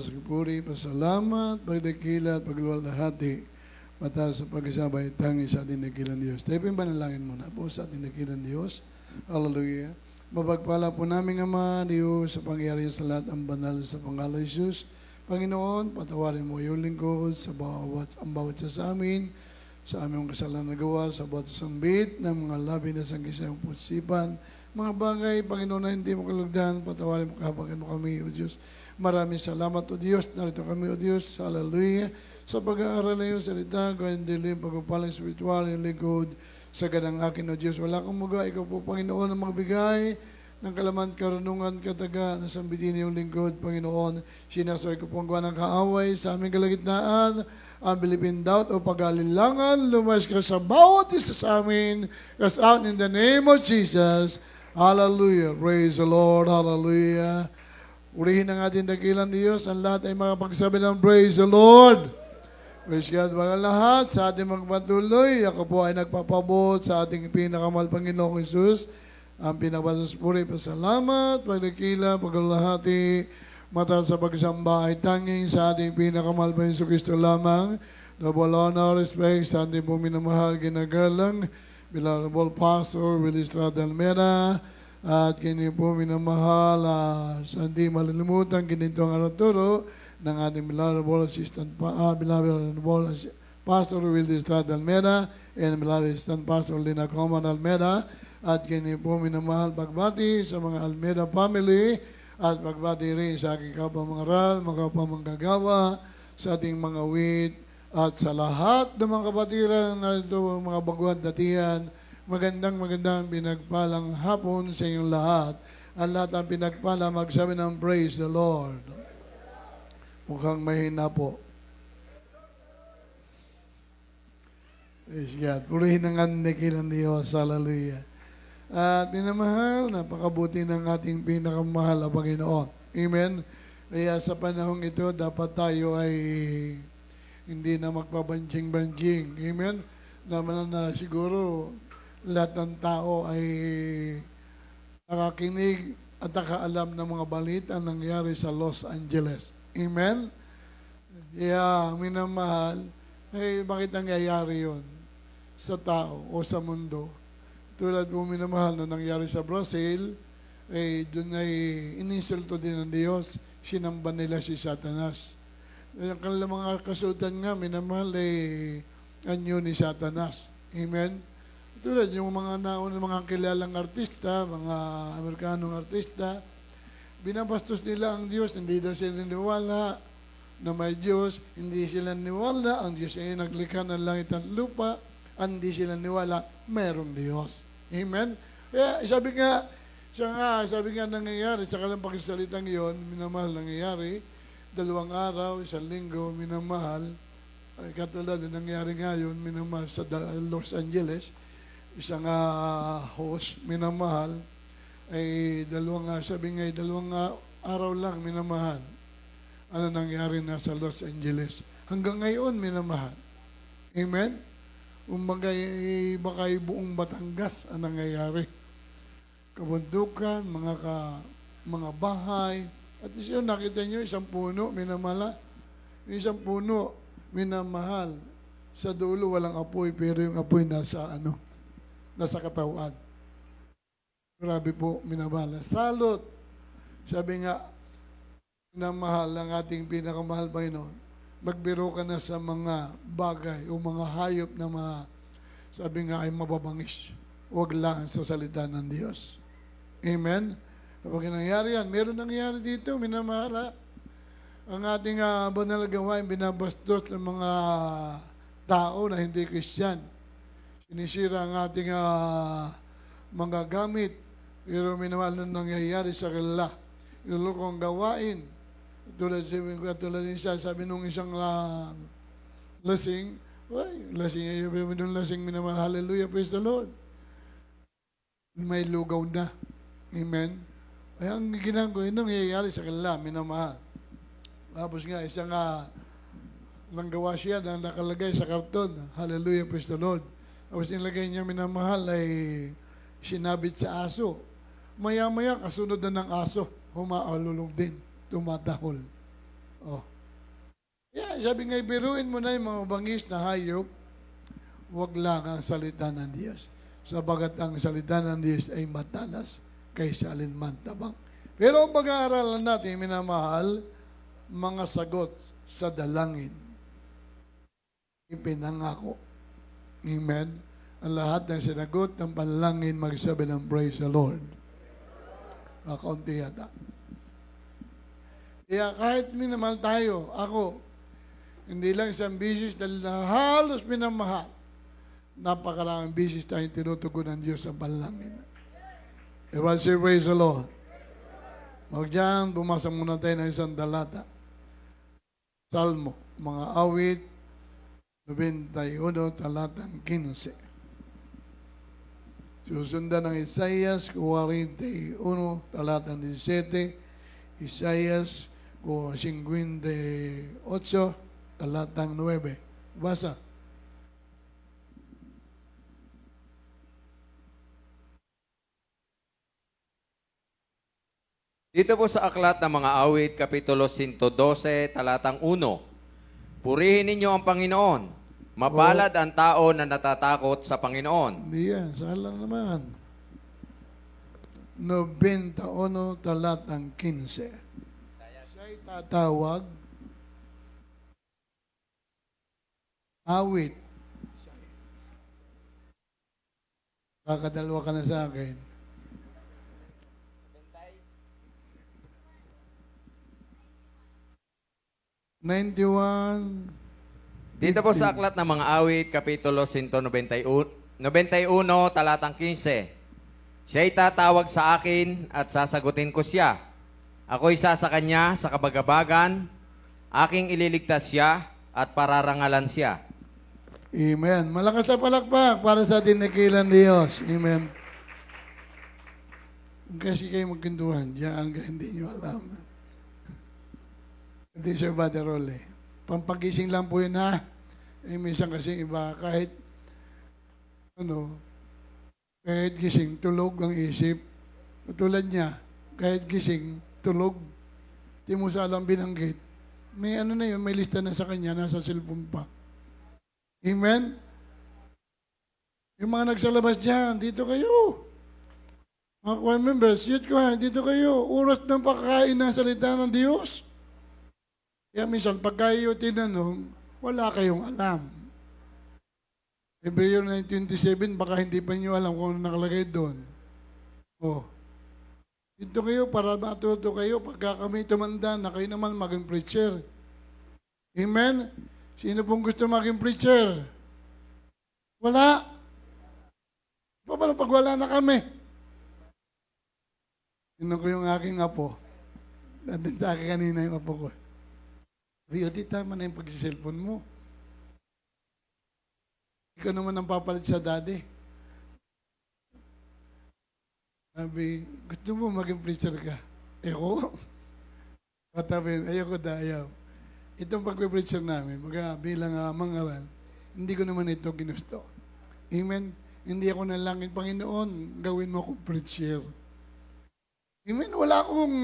Puri, pasalamat, pagdakila at pagluwalhati mata sa pagkasabay tangi sa ating dakilang Diyos. Tayo po yung panalangin muna po sa ating dakilang Diyos. Hallelujah. Mapagpala po namin Ama, Diyos, sa pangyari sa lahat ang banal sa pangalan Jesus. Panginoon, patawarin mo yung lingkod sa ang bawat sa amin, sa aming kasalanan na gawa, sa bawat sambit ng mga labi na sang kisayang pusipan, mga bagay, Panginoon, na hindi mo kalugdan, patawarin mo mo kami, O Diyos. Maraming salamat, O Diyos. Narito kami, O Diyos. Hallelujah. Sa pag-aaral na iyong salita, kaya dilim, pagpapalang spiritual, yung lingkod, sa ganang akin, O Diyos. Wala kang muga. Ikaw po, Panginoon, ang magbigay ng kalaman, karunungan, kataga, na sambitin yung lingkod, Panginoon. Sinasoy ko po ang gawa ng kaaway sa aming kalagitnaan, ang bilipin doubt o pag-alilangan, lumas ka sa bawat isa sa amin, cast out in the name of Jesus. Hallelujah. Praise the Lord. Hallelujah. Urihin ang ating dakilang Diyos. Ang lahat ay makapagsabi ng praise the Lord. Praise God mga lahat. Sa ating magpatuloy, ako po ay nagpapabot sa ating pinakamahal Panginoong Jesus. Ang pinakabatas puri, pasalamat, pagdakila, paglalahati, mata sa pagsamba ay tanging sa ating pinakamahal Panginoong Kristo lamang. Double honor, respect sa ating po minamahal, ginagalang, Beloved Pastor Willie Estrada Almera, at kini po minamahal sa hindi malilimutan kinito ang araturo ng ating beloved assistant beloved Pastor Willie Estrada Almera and beloved assistant Pastor Lina Coman Almera, at kini po minamahal pagbati sa mga Almera family at pagbati rin sa aking kapamaral, mga kapamanggagawa, sa ating mga wit, at sa lahat ng mga kapatiran narito, mga baguhan datihan. Magandang pinagpalang hapon sa inyong lahat. Ang lahat ang pinagpala, magsabi ng praise the Lord. Mukhang mahina po. Praise God. Purihin ang andikilan Diyos. Hallelujah. At minamahal, napakabuti ng ating pinakamahal na Panginoon. Amen. Kaya sa panahong ito, dapat tayo ay hindi na magpabanjing-banjing. Amen. Naman na siguro lahat ng tao ay nakakinig at nakaalam ng mga balita nangyari sa Los Angeles. Amen? Yeah, minamahal, bakit nangyayari yon sa tao o sa mundo? Tulad po minamahal na nangyari sa Brazil, doon ay inisulto din ng Diyos, sinamba nila si Satanas. Ang kanilang mga kasutan nga, minamahal anyo ni Satanas. Amen? Tulad yung mga mga kilalang artista, mga Amerikanong artista, binabastos nila ang Diyos, hindi daw sila niniwala na may Diyos, hindi sila niniwala, ang Diyos ay naglikha ng langit at lupa, hindi sila niniwala, mayroong Diyos. Amen? Kaya sabi nga nangyayari, sa kalampagkisalitang iyon, minamahal nangyayari, 2 araw, 1 linggo, minamahal, katulad na nangyayari ngayon, minamahal sa Los Angeles, isang host, minamahal, ay 2 araw lang, minamahal. Ano nangyari na sa Los Angeles? Hanggang ngayon, minamahal. Amen? Baka buong Batangas ang nangyayari. Kabundukan, mga bahay. At yun, nakita nyo, isang puno, minamahal. Isang puno, minamahal. Sa dulo, walang apoy, pero yung apoy nasa katawan. Grabe po, minamahal. Salot. Sabi nga, minamahal ang ating pinakamahal Panginoon. Magbiro ka na sa mga bagay o mga hayop na sabi nga ay mababangis. Huwag lang sa salita ng Diyos. Amen? Kapag nangyari yan, meron nangyari dito, minamahal. Ang ating banal gawain, binabastos ng mga tao na hindi Christian. Sinisira ang ating mga gamit. Pero minamahal nung nangyayari sa kanila. Ilulukong gawain. Tulad din siya, sabi nung isang lasing, lasing minamahal, hallelujah, praise the Lord. May lugaw na. Amen. Ay, ang ginagawa, nangyayari sa kanila, minamahal. Tapos nga, isang nanggawa siya na nakalagay sa karton, hallelujah, praise the Lord. Tapos nilagay niya minamahal ay sinabit sa aso. Maya-maya, kasunod na ng aso, humaalulong din, tumatahol. Oh. Yeah, sabi nga, biruin mo na yung mga bangis na hayop, wag lang ang salita ng Diyos. Sabagat ang salita ng Diyos ay matalas kaysa alinman tabang. Pero ang pag-aaralan natin, minamahal, mga sagot sa dalangin. Ipinangako. Amen. Ang lahat ng sinagot ng panalangin, magsabi ng praise the Lord. Kakaunti yata. Kaya kahit minamahal tayo, ako, hindi lang isang bisis dahil na halos minamahal, napakaraming bisis tayong tinutugon ng Diyos sa panalangin. Everyone say praise the Lord. Huwag dyan, bumasa muna tayo ng isang dalata. Salmo, mga awit, 91, talatang 15. Susundan ng Isaias 41, talatang 17, Isaias 58, talatang 9. Basa. Dito po sa Aklat ng Mga Awit, Kapitulo 112, talatang 1. Purihin ninyo ang Panginoon. Mapalad ang tao na natatakot sa Panginoon. Hindi yan, sala naman. 91, talatang 15. Siya'y tatawag, awit. Kakadalwa ka na sa akin. '91. Dito po sa Aklat ng Mga Awit, Kapitulo 191, talatang 15. Siya'y tatawag sa akin at sasagutin ko siya. Ako'y isa sa kanya sa kabagabagan, aking ililigtas siya at pararangalan siya. Amen. Malakas na palakpak para sa ating nakilan Diyos. Amen. Kasi kayo magkintuhan, diyan hindi nyo alam. Hindi siya bada role. Pampagising lang po yun ha. Eh, minsan kasi iba kahit kahit gising, tulog ang isip. Tulad niya, kahit gising, tulog. Di mo sa alam binanggit. May na yun, may lista na sa kanya, nasa cellphone pa. Amen? Yung mga nagsalabas dyan, dito kayo. Mga choir members, youth choir, dito kayo. Oras ng pagkain ng salita ng Diyos. Kaya minsan, pag kayo tinanong, wala kayong alam. Hebreo 9:27, baka hindi pa nyo alam kung ano nakalagay doon. Oh. Dito kayo para matuto kayo pagka kami tumanda na kayo naman maging preacher. Amen? Sino pong gusto maging preacher? Wala. Paano pag wala na kami? Sino ko yung aking apo? Nandun sa akin kanina yung apo ko. Rio, di tama na yung pag-cellphone mo. Ikaw naman ang papalit sa daddy. Sabi, gusto mo maging preacher ka? Eko? Patapin, ayoko da, ayaw. Itong pag-preacher namin, bilang mangaral, hindi ko naman ito ginusto. Amen? Hindi ako nalangin, Panginoon, gawin mo akong preacher. Amen? Wala akong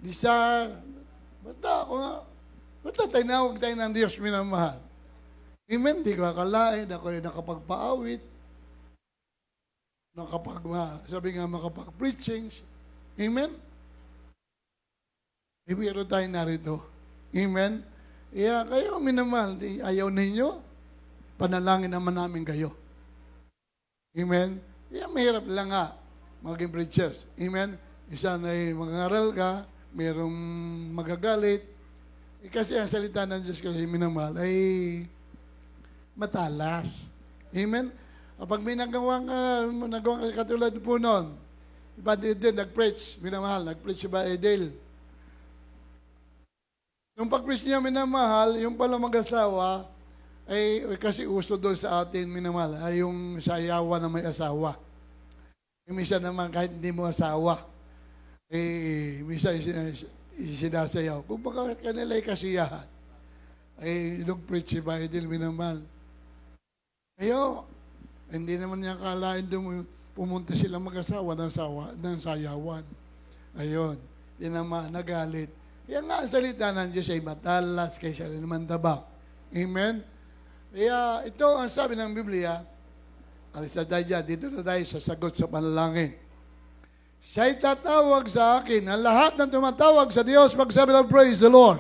desire. Basta tinawag tayo ng Diyos minamahal. Amen? Di ko akalain, ako ay nakapagpaawit, sabi nga makapag-preaching. Amen? Ibiro tayo narito. Amen? Iya, kayo minamahal, ayaw ninyo, panalangin naman namin kayo. Amen? Iya, mahirap lang nga maging preachers. Amen? Isa na mangaral ka, mayroong magagalit. Kasi ang salita ng Diyos kasi minamahal ay matalas. Amen? Kapag may nagawang katulad po noon, iba din nag-preach, minamahal, nag-preach si Ba Edel. Yung pag-preach niya minamahal, yung pala mag-asawa, ay kasi uso doon sa atin minamahal, ay yung sayawa na may asawa. Yung isa naman kahit hindi mo asawa, misa sinasayaw. Kung baka kanila ay kasiyahan, ay nag-preach si Ba Edel minamahal. Ayo, hindi naman niya kalain doon pumunta sila mag-asawa ng sayawan. Ayun, din naman nagalit. Kaya nga ang salita ng Diyos ay matalas kaysa naman tabak. Amen? Kaya ito ang sabi ng Biblia, alis na tayo dyan, dito na tayo sa sagot sa panalangin. Siya'y tatawag sa akin. Ang lahat ng tumatawag sa Diyos, magsabi ng praise the Lord.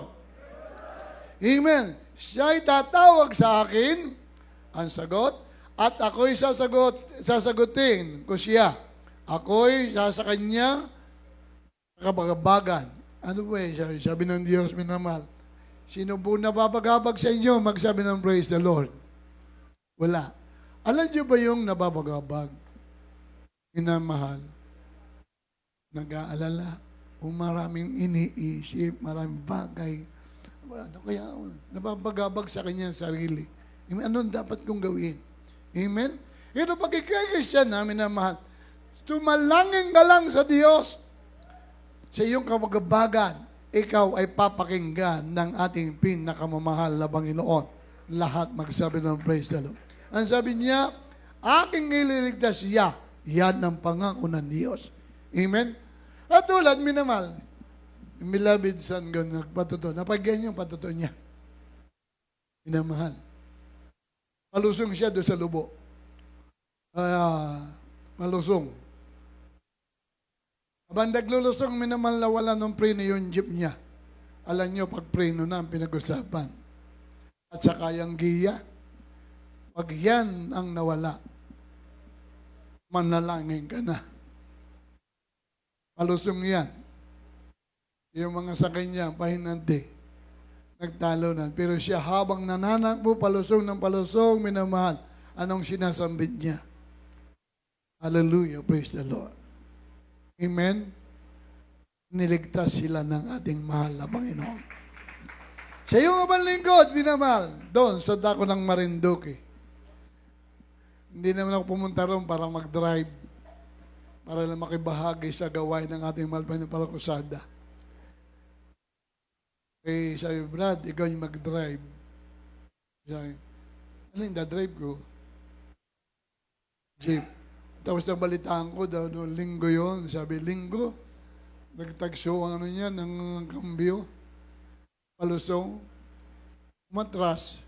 Amen. Siya'y tatawag sa akin, ang sagot, at ako'y sasagutin ko siya. Ako'y sa kanya kabagabagan. Ano ba sabi ng Diyos, minamahal? Sino po nababagabag sa inyo, magsabi ng praise the Lord? Wala. Alam niyo ba yung nababagabag? Minamahal. Nag-aalala. O maraming iniisip, maraming bagay. Ano kaya? Nababagabag sa kanya sarili. Anong dapat kong gawin? Amen? Pero pag ikakasya namin na mahal, tumalangin ka lang sa Diyos. Sa iyong kabagabagan, ikaw ay papakinggan ng ating pinakamamahal na Panginoon. Lahat magsabi ng praise the Lord. Ang sabi niya, aking ililigtas siya. Yan ang pangako ng Diyos. Amen? At tulad, minamahal, yung beloved son ko nagpatuto. Napagyan yung patuto niya. Minamahal. Malusong siya doon sa lubo. Malusong. Habang naglulusong, minamahal na wala ng preno yung jeep niya. Alam niyo, pag preno na ang pinag-usapan. At saka yung giya. Pag yan ang nawala, manalangin ka na. Malusong yan. Yung mga sakay niya, pahinante, nagtalo na. Pero siya habang nananakbo, palusong ng palusong, minamahal, anong sinasambit niya? Hallelujah, praise the Lord. Amen? Niligtas sila ng ating mahal na Panginoon. Sa iyong abang lingkod, minamahal, doon sa dako ng Marinduque. Hindi naman ako pumunta roon para mag-drive, para lang makibahagi sa gawain ng ating mahal na Parakusada. Eh, sabi, Brad, ikaw yung mag-drive. Sabi, ano yung drive ko? Jeep. Tapos nabalitaan ko daw, no, linggo yon. Sabi, linggo? Nagtagso ang ano niya, ng kambyo. Palusong. Matras.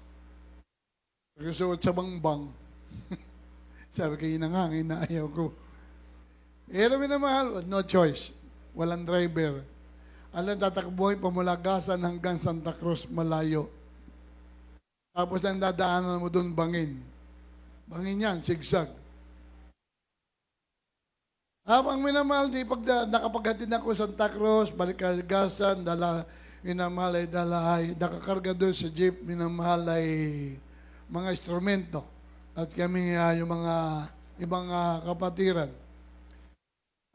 Nagsuot sa bangbang. Sabi, kayo na nga, inaayaw ko. Pero minamahal, no choice. Walang driver. Alam, tatakbuhin pamulagasan hanggang Santa Cruz, malayo. Tapos nang dadaanan mo doon, bangin. Bangin yan, sigsag. Habang minamahal, di pag nakapaghatid ako sa Santa Cruz, balikagasan, minamahal ay nakakarga doon sa jeep, minamahal ay mga instrumento. At kami yung mga ibang kapatiran.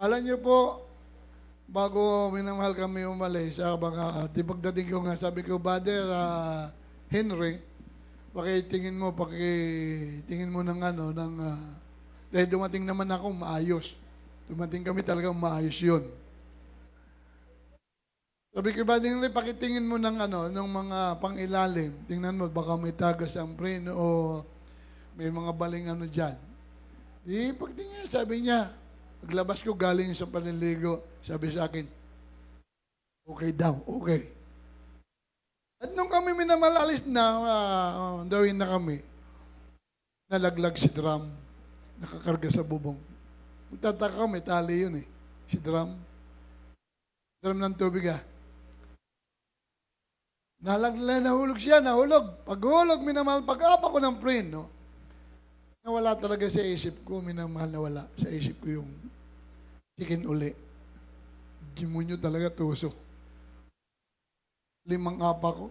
Alam niyo po, bago minamahal kami umalis, di pagdating ko nga, sabi ko, Brother Henry, pakitingin mo ng ano, dahil dumating naman ako, maayos. Dumating kami talagang maayos yun. Sabi ko, Brother Henry, pakitingin mo ng ano, ng mga pangilalim. Tingnan mo, baka may tagas ang preno o may mga baling ano dyan. Di pagtingin, sabi niya, paglabas ko galing sa panliligo, sabi sa akin, okay daw, okay. At nung kami minamalalis na, dawin na kami, nalaglag si drum, nakakarga sa bubong. Magtataka ko, may tali yun si drum. Drum ng tubig nahulog siya, nahulog. Paghulog, minamahal, pag-apa ko ng preno, nawala talaga sa isip ko, minamahal na wala sa isip ko yung chicken uli. Demonyo talaga tuso. 5 apa ko.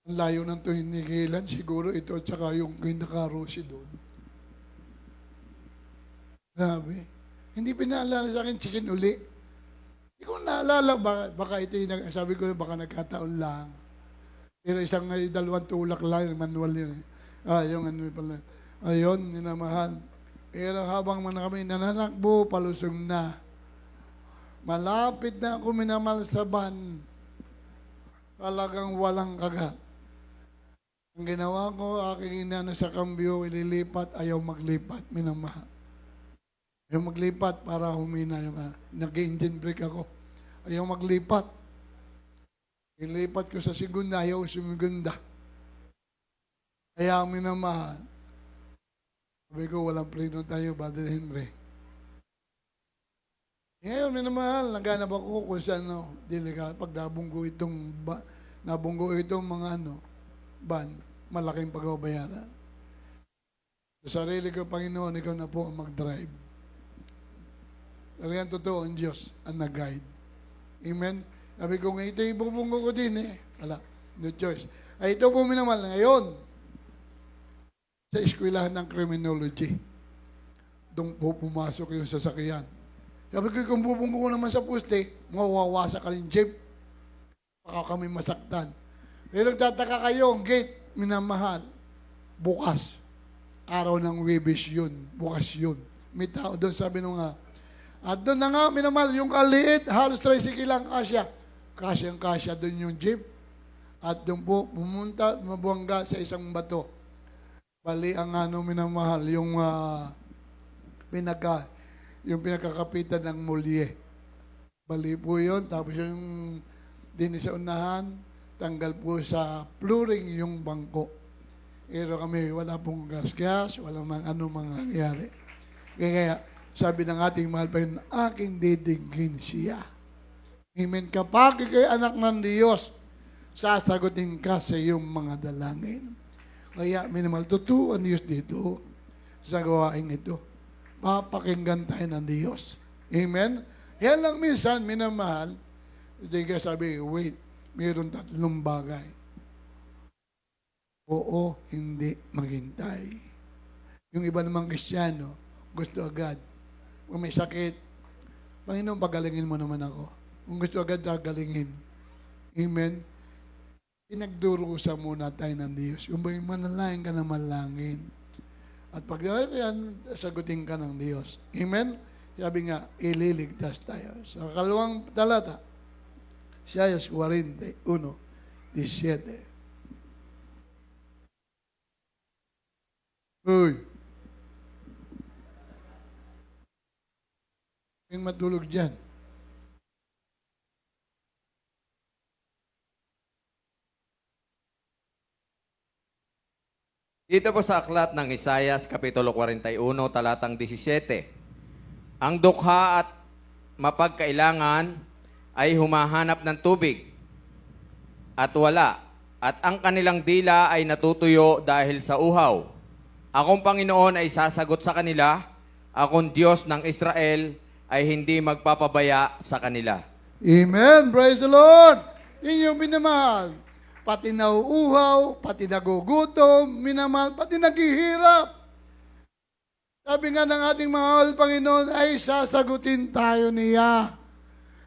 Ang layo ng tinigilan, siguro ito at saka yung nakarosi doon. Grabe. Hindi pinaalala sa akin chicken uli. Hindi ko naalala, baka ito yung, sabi ko, baka nagkataon lang. Pero dalawang tulak lang, manual yun. Yung ano pala. Ayun, minamahal. Pero habang kami nananakbo, palusong na. Malapit na ako minamahal sa van. Talagang walang kagat. Ang ginawa ko, aking inano sa kambyo, ililipat, ayaw maglipat, minamahal. Ayaw maglipat para humina yung nag-engine brake ako. Ayaw maglipat. Ilipat ko sa segunda, ayaw sumigunda. Kaya ang minamahal, sabi ko, walang preno tayo, Brother Henry. Ngayon, minamahal, naghanap ako kung saan, pag nabunggo itong mga ban, malaking pagbabayaran. Sa sarili ko, Panginoon, ikaw na po ang mag-drive. Talagang totoo ang Diyos ang nag-guide. Amen? Sabi ko, ito yung bubunggo ko din Wala, no choice. Ay, ito po minamahal ngayon. Sa eskwelahan ng criminology. Doon po pumasok yung sasakyan. Sabi ko, kung bubunggo ko naman sa poste, mawawasa ka rin jeep. Baka kami masaktan. Pero nagtataka kayo, ang gate, minamahal, bukas. Araw ng Webes yun. Bukas yun. May tao doon, sabi nung at doon na nga, minamahal, yung kaliit, halos tricycle lang kasya. Kasyang-kasya doon yung jeep. At doon po, pumunta, mabuangga sa isang bato. Bali ang minamahal, yung pinagkakapitan ng mulye. Bali po yun. Tapos yung din sa unahan, tanggal po sa flooring yung bangko. Pero kami, wala pong gas-gas, wala mang nangyari. Kaya, sabi ng ating mahal pa yun, aking didigin siya. Amen. Kapag ikay anak ng Diyos, sasagutin ka sa iyong mga dalangin. Kaya, minamahal, totoo ang Diyos dito sa gawain ito. Papakinggan tayo ng Diyos. Amen? Yan lang minsan, minamahal, hindi ka sabi, wait, mayroon 3 bagay. Oo, hindi maghintay. Yung iba namang Kristiyano, gusto agad. Kung may sakit, Panginoon, pagalingin mo naman ako. Kung gusto agad, pagalingin. Amen? Pinagdurusa muna tayo ng Diyos. Kung ba'y manalangin ka na manalangin. At pag yan, sagutin ka ng Diyos. Amen? Sabi nga, ililigtas tayo. Sa 2 talata, Isaiah 41:17. Uy! Yung matulog dyan. Dito po sa aklat ng Isaias, Kapitulo 41, talatang 17. Ang dukha at mapagkailangan ay humahanap ng tubig at wala, at ang kanilang dila ay natutuyo dahil sa uhaw. Akong Panginoon ay sasagot sa kanila, akong Diyos ng Israel ay hindi magpapabaya sa kanila. Amen! Praise the Lord! Inyong minamahal. Pati nauuhaw, pati nagugutom, minamahal, pati naghihirap. Sabi nga ng ating mahal Panginoon ay sasagutin tayo niya.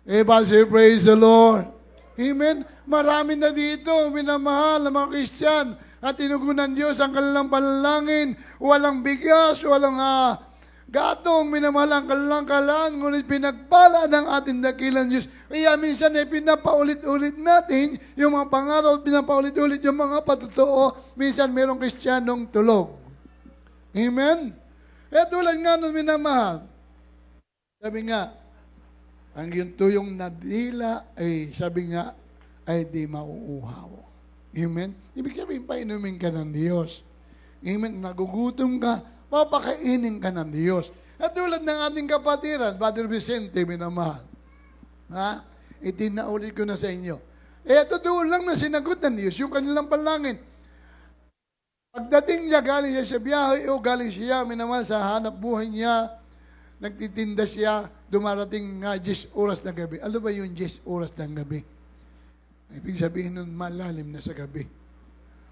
Say, praise the Lord. Amen. Marami na dito, minamahal ng mga Kristiyan, at tinugunan Diyos ang kanilang panalangin. Walang bigas, walang gatong, minamahal ang kanilang kalaan, ngunit pinagpala ng ating dakilang Diyos. Kaya minsan pinapaulit-ulit natin yung mga pangarap, pinapaulit-ulit yung mga patotoo. Minsan mayroong Kristiyanong tulog. Amen? Tulad nga nun, minamahal. Sabi nga, ang yung tuyong nadila ay, sabi nga, ay di mauuhaw. Amen? Ibig sabihin, painumin ka ng Diyos. Amen? Nagugutom ka, papakainin ka ng Diyos. At tulad ng ating kapatiran, Brother Vicente, minamahal. Itinaulit ko na sa inyo. Totoo lang na sinagot ng Diyos yung kanilang panalangin. Pagdating niya, galing siya sa biyahe o galing siya, minamahal, sa hanap buhay niya, nagtitinda siya, dumarating nga 10 oras na gabi. Ano ba yung 10 oras ng gabi? Ibig sabihin nun, malalim na sa gabi.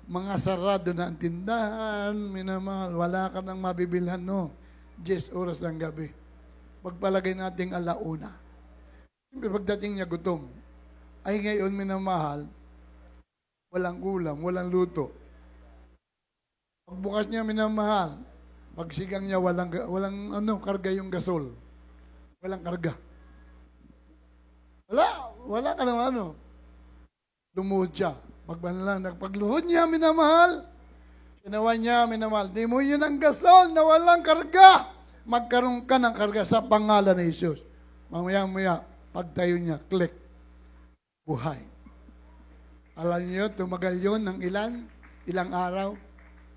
Mga sarado na ang tindahan, minamahal, wala ka nang mabibilhan, no? 10 oras ng gabi. Pagpalagay nating 1:00. Siyempre, pagdating niya gutom, ay ngayon, minamahal, walang ulam, walang luto. Pagbukas niya, minamahal, pagsigang niya, walang karga yung gasol. Walang karga. Wala ka naman, lumuhod siya. Pagluhod niya, minamahal, sinawa niya, minamahal, di mo yun ang gasol na walang karga. Magkaroon ka ng karga sa pangalan ni Jesus. Mamaya-maya, pagtayo niya, click, buhay. Alam niyo, tumagal yun ng ilang araw?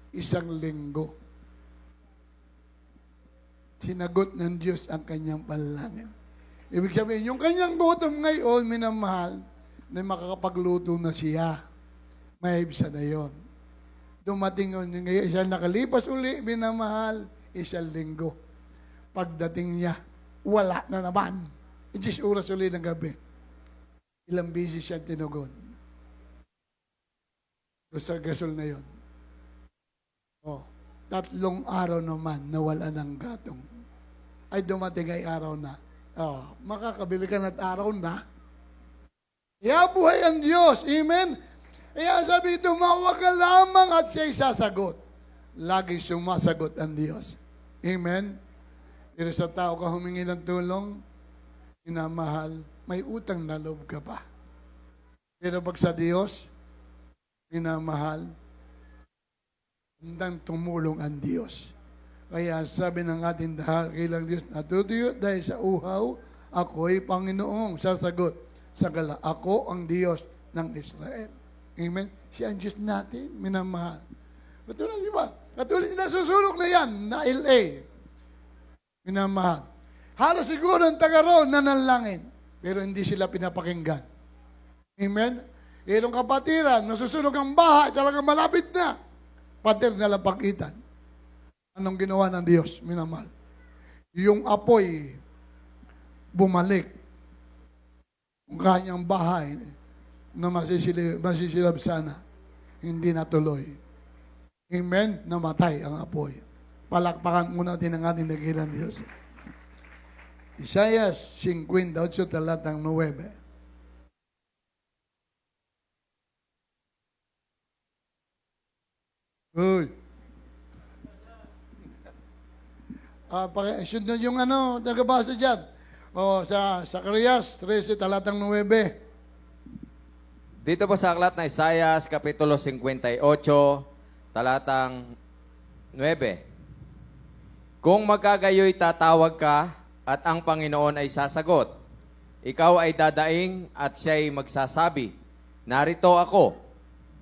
1 linggo. Sinagot ng Diyos ang kanyang panalangin. Ibig sabihin, yung kanyang gutom ngayon, minamahal, na makakapagluto na siya. May ibsa na yun. Dumating yun, ngayon siya nakalipas uli, minamahal, 1 linggo. Pagdating niya, wala na naman. 10 oras uli ng gabi. Ilang busy siya tinugon. Sa gasol na yun. 3 araw naman nawala ng gatong. Ay dumating ay araw na. Makakabili ka na't araw na. Kaya buhay ang Diyos. Amen? Kaya sabi, tumawag ka lamang at siya'y sasagot. Lagi sumasagot ang Diyos. Amen? Pero sa tao ka humingi ng tulong, minamahal, may utang na loob ka pa. Pero pag sa Diyos, minamahal, handang tumulong ang Diyos. Kaya sabi ng ating dakilang Diyos, natutuyo dahil sa uhaw, ako'y Panginoong sasagot. Sagala, ako ang Diyos ng Israel. Amen? Siya ang Diyos natin, minamahal. Katulad niyo ba? Katulad na susulok na yan, na LA. Minamahal. Halos siguro ang taga roon nanalangin, pero hindi sila pinapakinggan. Amen? Ilong kapatiran, nasusunog ang bahay, talagang malapit na. Pater na lang pagitan. Anong ginawa ng Diyos, minamahal? Yung apoy, bumalik. Ang kanyang bahay na masisilab sana, hindi natuloy. Amen? Namatay ang apoy. Palakpakan muna natin ang ating dakilang Diyos. Isaiah 58, talatang 9. Uy. Sunod yung nagabasa dyan. Sa Zacarias 13, talatang 9. Dito po sa aklat na Isaiah, Kapitulo 58, talatang 9. Kung magkagayoy tatawag ka at ang Panginoon ay sasagot, ikaw ay dadaing at siya'y magsasabi, narito ako.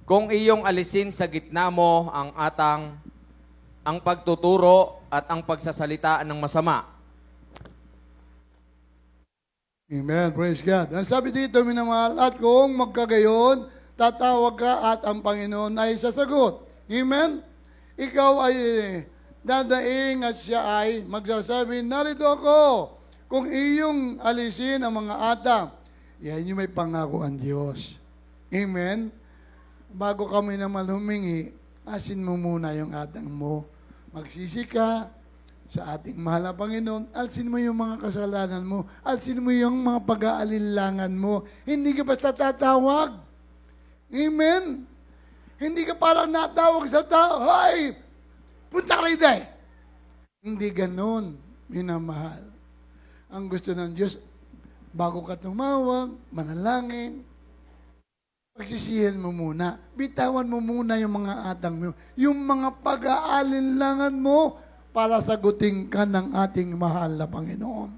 Kung iyong alisin sa gitna mo ang pagtuturo at ang pagsasalita ng masama. Amen. Praise God. Ang sabi dito, minamahal, at kung magkagayon, tatawag ka at ang Panginoon ay sasagot. Amen? Ikaw ay dadaing at siya ay magsasabi, narito ako. Kung iyong alisin ang mga atang, yan yung may pangako ang Diyos. Amen? Bago kami naman humingi, asin mo muna yung atang mo. Magsisi ka sa ating mahal na Panginoon, alsin mo yung mga kasalanan mo, alsin mo yung mga pag-aalinlangan mo. Hindi ka basta tatawag. Amen? Hindi ka parang natawag sa tao, hay, punta ka rito eh. Hindi ganon, minamahal. Ang gusto ng Diyos, bago ka tumawag, manalangin, pagsisihan mo muna, bitawan mo muna yung mga atang mo, yung mga pag-aalinlangan mo para sagutin ka ng ating mahal na Panginoon.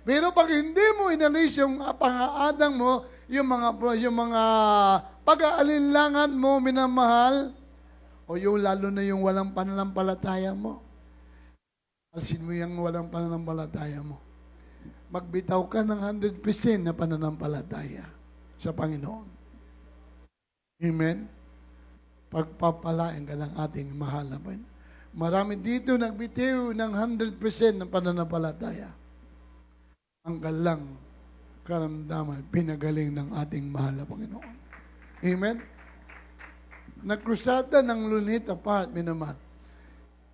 Pero pag hindi mo inalis yung pang-aadang mo, yung mga pag-aalinlangan mo, minamahal, o yung lalo na yung walang pananampalataya mo, alsin mo yung walang pananampalataya mo. Magbitaw ka ng 100% na pananampalataya sa Panginoon. Amen? Pagpapalain ka ng ating mahal na Panginoon. Marami dito nagbitiw ng 100% ng pananampalataya. Ang galang karamdaman, pinagaling ng ating mahal na Panginoon. Amen? Nagkrusada ng Lunita Park, minamahal.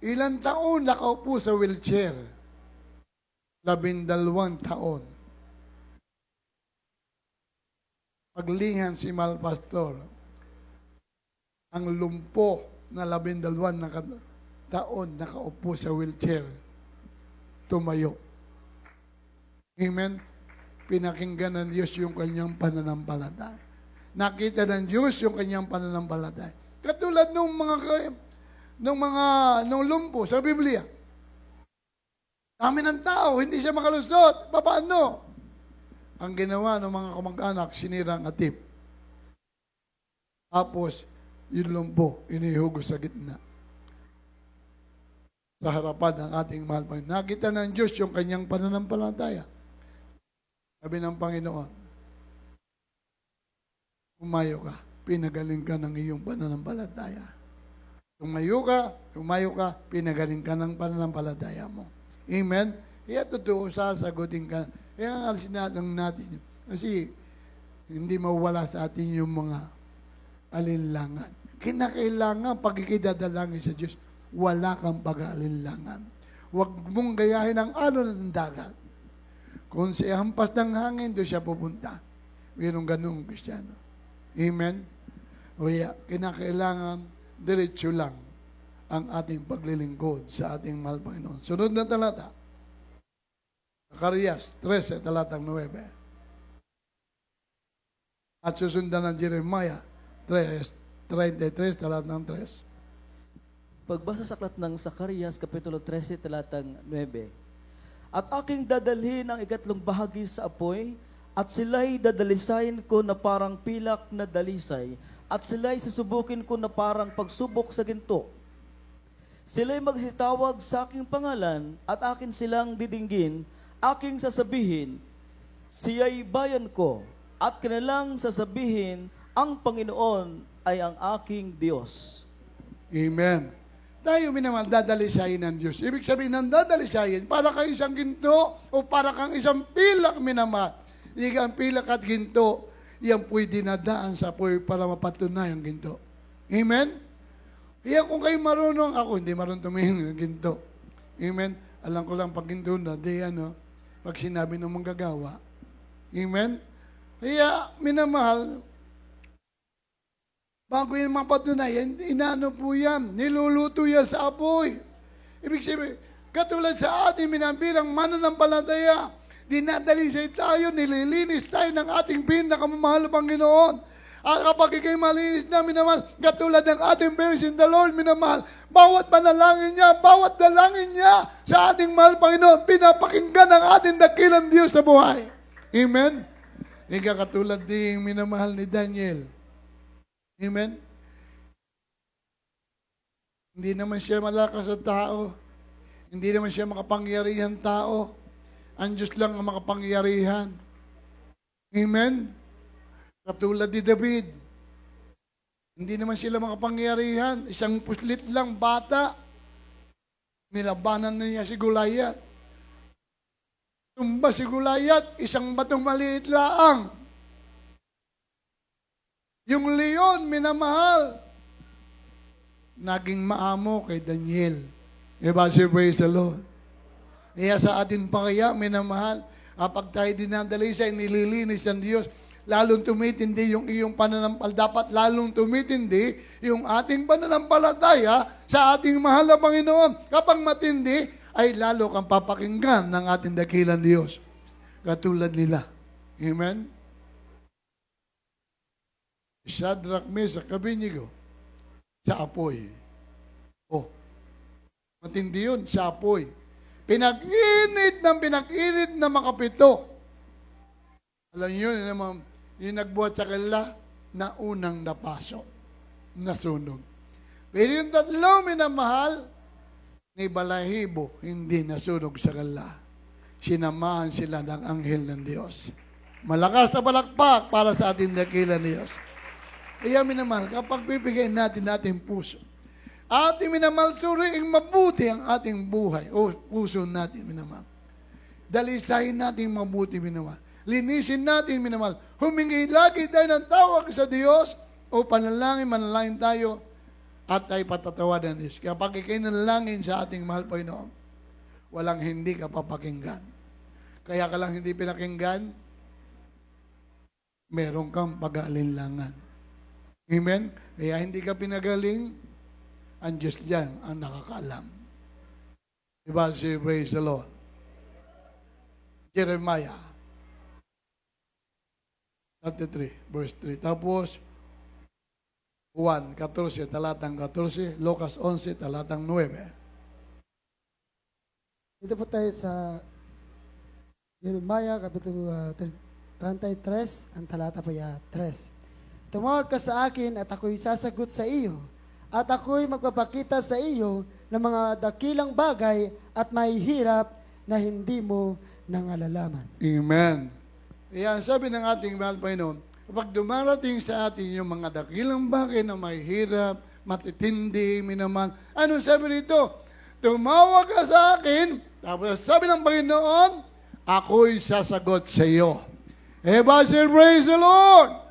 Ilang taon nakaupo sa wheelchair? 12 taon. Paglihan si Mal Pastor, ang lumpo na 12 taon nakaupo sa wheelchair, tumayo. Amen? Pinakinggan ng Diyos yung kanyang pananampalataya. Nakita ng Diyos yung kanyang pananampalataya. Katulad nung lumpo sa Biblia. Dami ng tao, hindi siya makalusot. Paano? Ang ginawa ng mga kamag-anak, sinira ang atip. Tapos, yun lang po, inihugos sa gitna. Sa harapan ng ating mahal Panginoon. Nakita ng Diyos yung kanyang pananampalataya. Sabi ng Panginoon, umayo ka, pinagaling ka ng iyong pananampalataya. Tumayo ka, pinagaling ka ng pananampalataya mo. Amen? Kaya totoo, sasagutin ka. Kaya alisin natin. Kasi, hindi mawala sa atin yung mga alinlangan. Kinakailangan pag ikidadalangin sa Diyos, wala kang pag-aalinlangan. Huwag mong gayahin ang alon ng dagat. Kung siya hampas ng hangin, doon siya pupunta. Mayroong ganung Kristiyano. Amen? O kinakailangan diretso lang ang ating paglilingkod sa ating mahal Panginoon. Sunod na talata. Zacarias 13, talatang 9. At susundan ng Jeremiah 3:33, talatang 3. Pagbasa sa aklat ng Zacarias, Kapitulo 13, talatang 9. At aking dadalhin ang ikatlong bahagi sa apoy, at sila'y dadalisayin ko na parang pilak na dalisay, at sila'y susubukin ko na parang pagsubok sa ginto. Sila'y magsitawag sa aking pangalan, at akin silang didinggin, aking sasabihin, siya'y bayan ko, at kanilang sasabihin, ang Panginoon ay ang aking Diyos. Amen. Tayo minamahal, dadalisayin ng Diyos. Ibig sabihin ng dadalisayin, para kang isang ginto o para kang isang pilak minamahal. Hindi ang pilak at ginto, yan po'y dinadaan sa apoy para mapatunay ang ginto. Amen? Kaya kung kayo marunong, ako hindi marunong tumingin ng ginto. Amen? Alam ko lang pag ginto na, pag sinabi ng manggagawa. Amen? Kaya, minamahal, bago yung mapatunayan, inaano po yan, niluluto yan sa apoy. Ibig sabihin, katulad sa ating minabilang mananampalataya, dinadalisay tayo, nililinis tayo ng ating pinakamamahal na Panginoon. At kapag ikay malinis na, minamahal, katulad ng ating praise in the Lord, minamahal, bawat panalangin niya, bawat dalangin niya sa ating mahal Panginoon, pinapakinggan ng ating dakilang Diyos sa buhay. Amen? Ika katulad ding minamahal ni Daniel. Amen? Hindi naman siya malakas sa tao. Hindi naman siya makapangyarihan tao. Ang Diyos lang ang makapangyarihan. Amen? Katulad ni David. Hindi naman sila makapangyarihan. Isang puslit lang, bata. Nilabanan na niya si Goliath. Tumba si Goliath, isang batong maliit laang. Yung leon, minamahal, naging maamo kay Daniel. Diba? Praise the Lord. Kaya sa atin pa kaya, minamahal, kapag tayo dinadalisay, nililinis ng Diyos, lalong tumitindi yung iyong pananampalataya. Dapat lalong tumitindi yung ating pananampalataya sa ating mahal na Panginoon. Kapag matindi, ay lalo kang papakinggan ng ating dakilang Diyos. Katulad nila. Amen? Shadrach, Meshach, Abednego, sa apoy. Oh, matindi yun, sa apoy. Pinag-init na makapito. Alam niyo, yung nagbuhat sa kanila, na unang napaso, nasunog. Pero yung tatlo, minamahal, ni balahibo, hindi nasunog sa kanila. Sinamahan sila ng anghel ng Diyos. Malakas na palakpak para sa ating dakilang Diyos. Kaya minamahal, kapag bibigyan natin ating puso, ating minamahal, suriing mabuti ang ating buhay, o puso natin, minamahal. Dalisayin natin mabuti, minamahal. Linisin natin, minamahal. Humingi lagi tayo ng tawag sa Diyos, o manalangin tayo, at tayo patatawadan ng Diyos. Kapag ikay nanalangin sa ating mahal Panginoon, walang hindi ka papakinggan. Kaya ka lang hindi pinakinggan, meron kang pag-aalinlangan. Amen? Kaya hindi ka pinagaling, ang Diyos diyan ang nakakaalam. Diba? Say, praise the Lord. Jeremiah 33, verse 3. Tapos, 1:14, talatang 14, Lucas 11, talatang 9. Dito po tayo sa Jeremiah, Kapitulo 33, ang talata po 3. Tumawag ka sa akin at ako'y sasagot sa iyo. At ako'y magpapakita sa iyo ng mga dakilang bagay at may hirap na hindi mo nangalaman. Amen. Yan, sabi ng ating mahal Panginoon, kapag dumarating sa atin yung mga dakilang bagay na may hirap, matitindi, minamahal, anong sabi rito? Tumawag ka sa akin, tapos sabi ng Panginoon, ako'y sasagot sa iyo. Say, praise the Lord!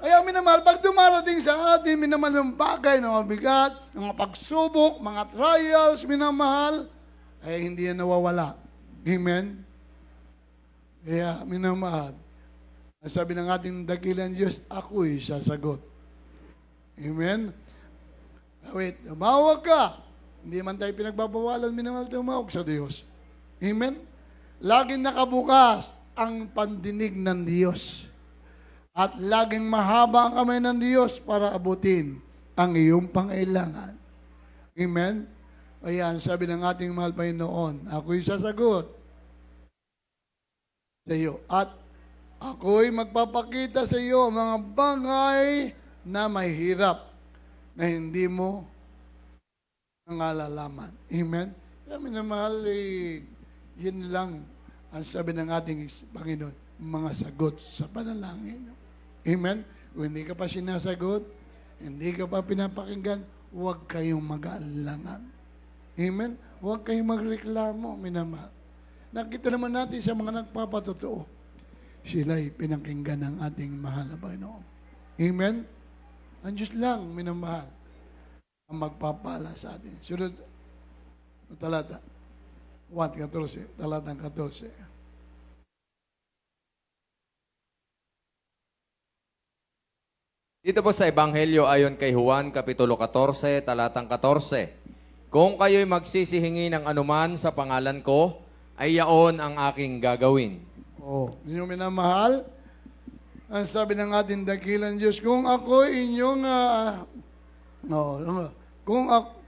Kaya minamahal, pag dumarating sa atin, minamahal ng bagay na mabigat, mga pagsubok, mga trials, minamahal, ay hindi yan nawawala. Amen? Kaya minamahal, sabi ng ating dakilang Diyos, ako'y sasagot. Amen? Wait, tumawag ka. Hindi man tayo pinagbabawalan, minamahal, tumawag sa Diyos. Amen? Laging nakabukas ang pandinig ng Diyos. At laging mahaba ang kamay ng Diyos para abutin ang iyong pangailangan. Amen? Ayan, sabi ng ating mahal Panginoon, ako'y sasagot sa iyo. At ako'y magpapakita sa iyo mga bagay na may hirap na hindi mo nangalaman. Amen? Kaya minamahal, yun lang ang sabi ng ating Panginoon, mga sagot sa panalangin. Amen? Kung hindi ka pa sinasagot, hindi ka pa pinapakinggan, huwag kayong mag-aalangan. Amen? Huwag kayong magreklamo, minamahal. Nakita naman natin sa mga nagpapatotoo, sila'y pinakinggan ng ating mahal na Panginoon. Amen? Ang Diyos lang, minamahal, ang magpapala sa atin. Sunod na talata. 1:14, talatang 14. Dito po sa Ebanghelyo ayon kay Juan, Kapitulo 14, talatang 14. Kung kayo'y magsisihingi ng anuman sa pangalan ko, ay yaon ang aking gagawin. Inyong minamahal, ang sabi ng ating dakilang Diyos, kung ako inyong,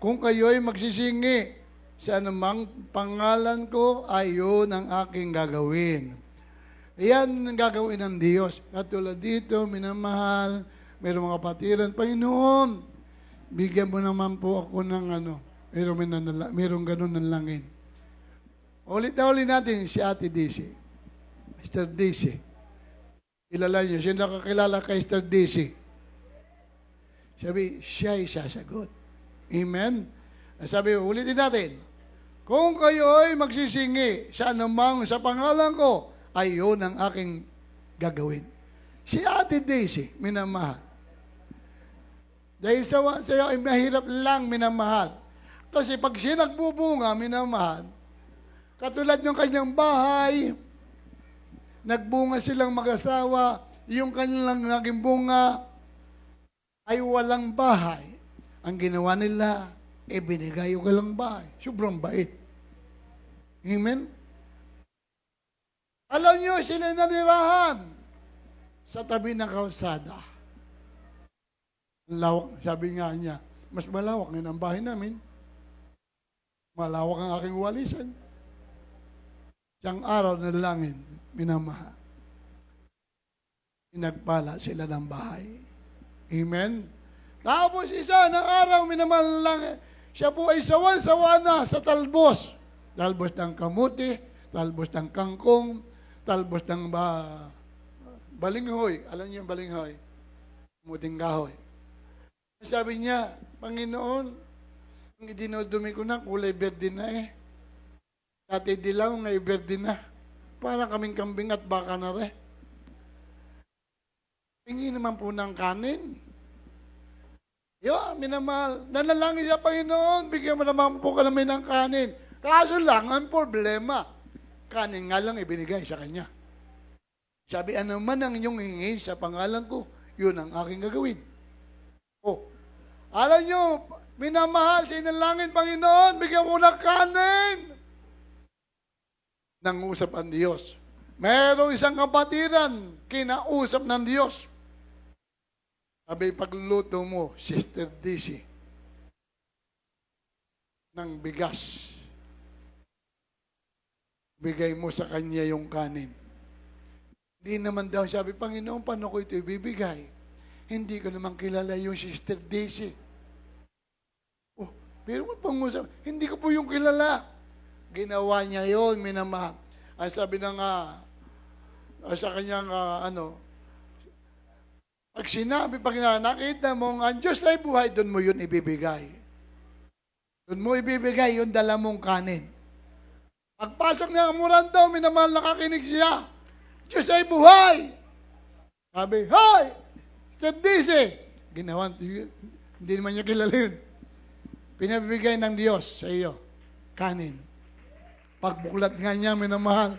kung kayo'y magsisingi sa anumang pangalan ko, ay yun ang aking gagawin. Yan ang gagawin ng Diyos. Katulad dito, minamahal, mayroong mga kapatiran, Panginoon, bigyan mo naman po ako ng mayroong ganun ng langin. Ulit na ulit natin si Ate Daisy. Mr. Daisy. Kilala niyo, sino nakakilala kay Mr. Daisy? Sabi, siya'y sasagot. Amen? Sabi, ulitin natin, kung kayo'y magsisingi sa anumang sa pangalan ko, ay yun ang aking gagawin. Si Ate Daisy, minamahal. Dahil sa iyo ay mahirap lang, minamahal. Kasi pag siya nagbubunga, minamahal, katulad ng kanyang bahay, nagbunga silang mag-asawa, yung kanilang naging bunga ay walang bahay. Ang ginawa nila, binigay yung walang bahay. Sobrang bait. Amen? Alam nyo, sila nanirahan sa tabi ng kalsada. Lawak, sabi nga niya, mas malawak ngayon ang bahay namin. Malawak ang aking walisan. Siyang araw na langin, minamahal. Pinagpala sila ng bahay. Amen? Tapos isa ng araw, minamahal lang, siya po ay sawan-sawa na sa talbos. Talbos ng kamuti, talbos ng kangkong, talbos ng balinghoy. Alam niyo yung balinghoy? Kamuting kahoy. Sabi niya, Panginoon, ang dinodumi ko na, kulay berde na eh. Dati dilaw, ngay berde na. Para kaming kambing at baka na rin. Hingi naman po ng kanin. Minamahal. Nanalangin siya, Panginoon, bigyan mo naman po kami ng kanin. Kaso lang, ang problema, kanin nga lang ibinigay sa kanya. Sabi, ano man ang inyong hingi sa pangalan ko, yun ang aking gagawin. Alam nyo, minamahal, sa inalangin, Panginoon, bigyan mo ng kanin. Nangusap ang Diyos. Mayroong isang kapatiran, kinausap ng Diyos. Sabi, pagluluto mo, Sister Daisy, ng bigas, bigay mo sa kanya yung kanin. Hindi naman daw, sabi, Panginoon, paano ko ito ibibigay? hindi ko naman kilala yung Sister Daisy. Oh, pero pangusap, hindi ko po yung kilala. Ginawa niya yon, minamahal. Ang sabi ng sa kanyang pag sinabi, pag nakita mo ang Diyos ay buhay, doon mo yun ibibigay. Doon mo ibibigay yung dala mong kanin. Pagpasok niya ang murandaw, minamahal, nakakinig siya. Diyos ay buhay. Sabi, "Hi! Step Dice!" Ginawa, hindi naman niya kilala yun. Pinabibigay ng Diyos sa iyo, kanin. Pagbuklat nga niya, minamahal,